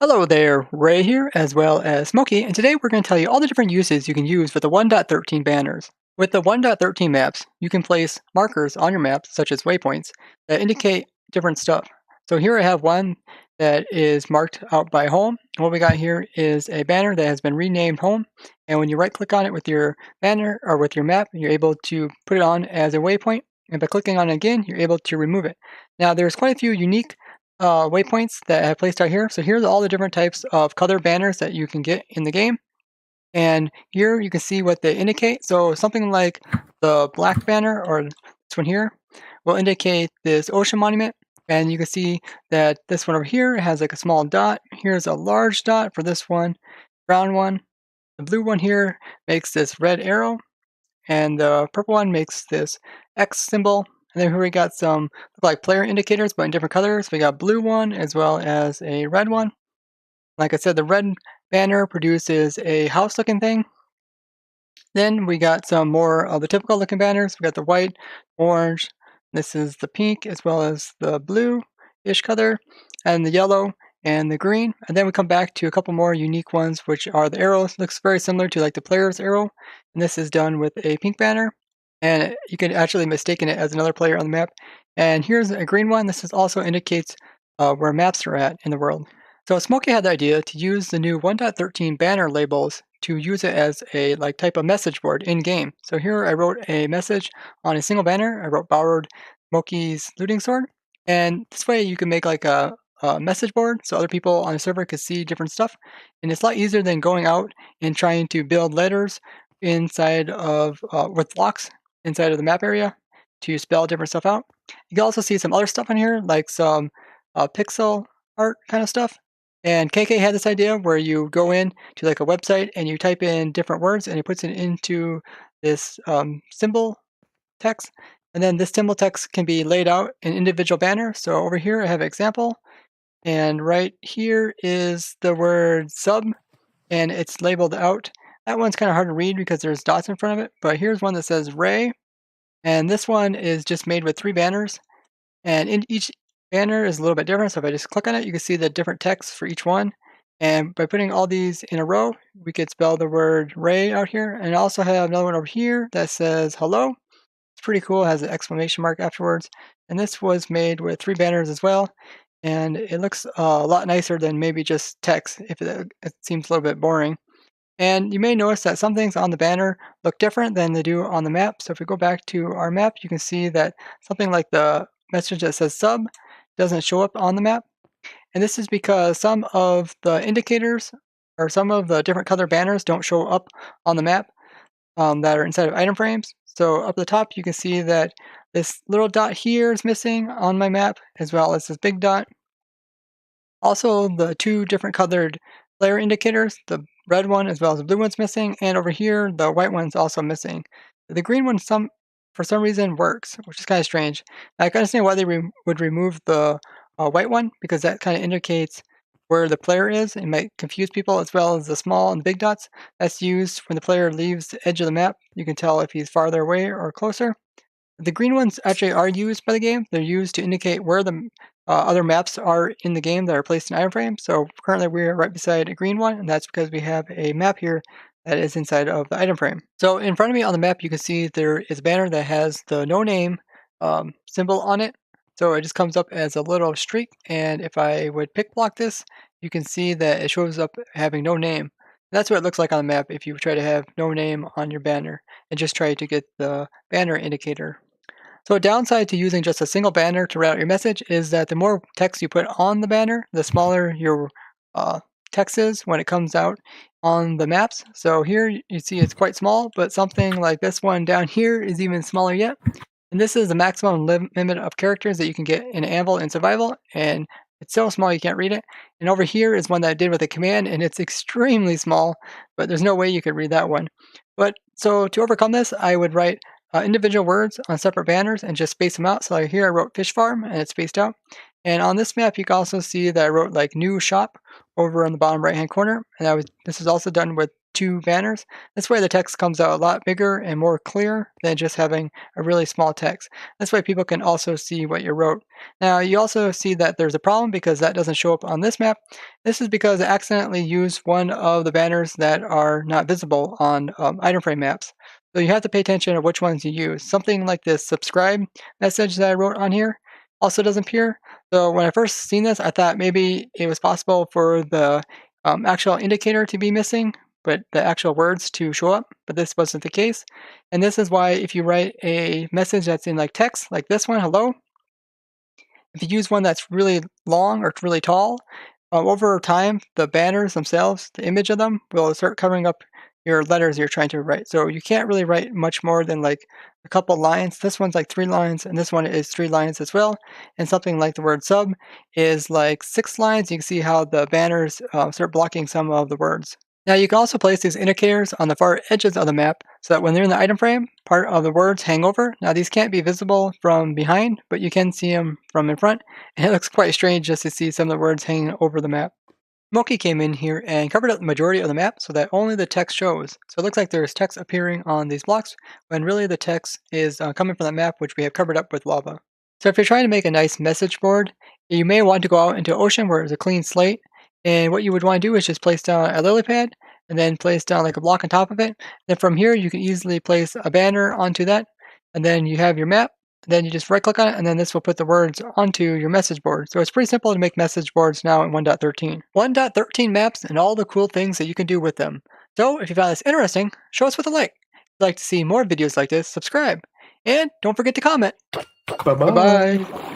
Hello there, Ray here, as well as Smokey, and today we're going to tell you all the different uses you can use with the 1.13 banners. With the 1.13 maps, you can place markers on your map, such as waypoints, that indicate different stuff. So here I have one that is marked out by home. And what we got here is a banner that has been renamed home, and when you right click on it with your banner or with your map, you're able to put it on as a waypoint, and by clicking on it again, you're able to remove it. Now there's quite a few unique waypoints that I have placed out here. So here's all the different types of color banners that you can get in the game. And here you can see what they indicate. So something like the black banner or this one here will indicate this ocean monument. And you can see that this one over here has like a small dot. Here's a large dot for this one, brown one. The blue one here makes this red arrow. And the purple one makes this X symbol. And then here we got some look like player indicators, but in different colors. We got blue one as well as a red one. Like I said, the red banner produces a house looking thing. Then we got some more of the typical looking banners. We got the white, orange, this is the pink as well as the blue-ish color, and the yellow and the green. And then we come back to a couple more unique ones, which are the arrows. Looks very similar to like the player's arrow. And this is done with a pink banner. And you can actually mistake it as another player on the map. And here's a green one. This is also indicates where maps are at in the world. So Smokey had the idea to use the new 1.13 banner labels to use it as a type of message board in game. So here I wrote a message on a single banner. I wrote borrowed Smokey's looting sword, and this way you can make like a message board so other people on the server could see different stuff. And it's a lot easier than going out and trying to build letters inside of with blocks inside of the map area to spell different stuff out. You can also see some other stuff in here, like some pixel art kind of stuff. And KK had this idea where you go in to like a website and you type in different words and it puts it into this symbol text. And then this symbol text can be laid out in individual banners. So over here I have an example. And right here is the word sub and it's labeled out. That one's kind of hard to read because there's dots in front of it. But here's one that says Ray. And this one is just made with 3 banners. And in each banner is a little bit different. So if I just click on it, you can see the different text for each one. And by putting all these in a row, we could spell the word Ray out here. And I also have another one over here that says hello. It's pretty cool. It has an exclamation mark afterwards. And this was made with 3 banners as well. And it looks a lot nicer than maybe just text if it seems a little bit boring. And you may notice that some things on the banner look different than they do on the map. So if we go back to our map, you can see that something like the message that says sub doesn't show up on the map. And this is because some of the indicators or some of the different color banners don't show up on the map that are inside of item frames. So up at the top, you can see that this little dot here is missing on my map, as well as this big dot. Also, the 2 different colored player indicators, the red one as well as the blue one's missing, and over here, the white one's also missing. The green one, for some reason, works, which is kind of strange. I can understand why they would remove the white one, because that kind of indicates where the player is. It might confuse people, as well as the small and big dots. That's used when the player leaves the edge of the map. You can tell if he's farther away or closer. The green ones actually are used by the game. They're used to indicate where the other maps are in the game that are placed in item frame. So currently we're right beside a green one, and that's because we have a map here that is inside of the item frame. So in front of me on the map, you can see there is a banner that has the no name symbol on it. So it just comes up as a little streak, and if I would pick block this, you can see that it shows up having no name. That's what it looks like on the map if you try to have no name on your banner and just try to get the banner indicator. So a downside to using just a single banner to route your message is that the more text you put on the banner, the smaller your text is when it comes out on the maps. So here you see it's quite small, but something like this one down here is even smaller yet. And this is the maximum limit of characters that you can get in Anvil and Survival, and it's so small you can't read it. And over here is one that I did with a command, and it's extremely small, but there's no way you could read that one. But so to overcome this, I would write individual words on separate banners and just space them out. So like here I wrote fish farm and it's spaced out. And on this map, you can also see that I wrote like new shop over in the bottom right hand corner. And this is also done with two banners. This way the text comes out a lot bigger and more clear than just having a really small text. This way people can also see what you wrote. Now you also see that there's a problem because that doesn't show up on this map. This is because I accidentally used one of the banners that are not visible on item frame maps. So you have to pay attention to which ones you use. Something like this subscribe message that I wrote on here also doesn't appear. So when I first seen this, I thought maybe it was possible for the actual indicator to be missing, but the actual words to show up, but this wasn't the case. And this is why if you write a message that's in like text, like this one, hello, if you use one that's really long or really tall, over time, the banners themselves, the image of them, will start covering up your letters you're trying to write. So you can't really write much more than like a couple lines. This one's like 3 lines, and this one is 3 lines as well. And something like the word sub is like 6 lines. You can see how the banners start blocking some of the words. Now you can also place these indicators on the far edges of the map so that when they're in the item frame, part of the words hang over. Now these can't be visible from behind, but you can see them from in front. And it looks quite strange just to see some of the words hanging over the map. Moki came in here and covered up the majority of the map so that only the text shows. So it looks like there's text appearing on these blocks when really the text is coming from the map which we have covered up with lava. So if you're trying to make a nice message board, you may want to go out into ocean where there's a clean slate. And what you would want to do is just place down a lily pad and then place down like a block on top of it. Then from here you can easily place a banner onto that. And then you have your map. Then you just right click on it and then this will put the words onto your message board. So it's pretty simple to make message boards now in 1.13. 1.13 maps and all the cool things that you can do with them. So if you found this interesting, show us with a like. If you'd like to see more videos like this, subscribe. And don't forget to comment. Bye Bye bye. bye.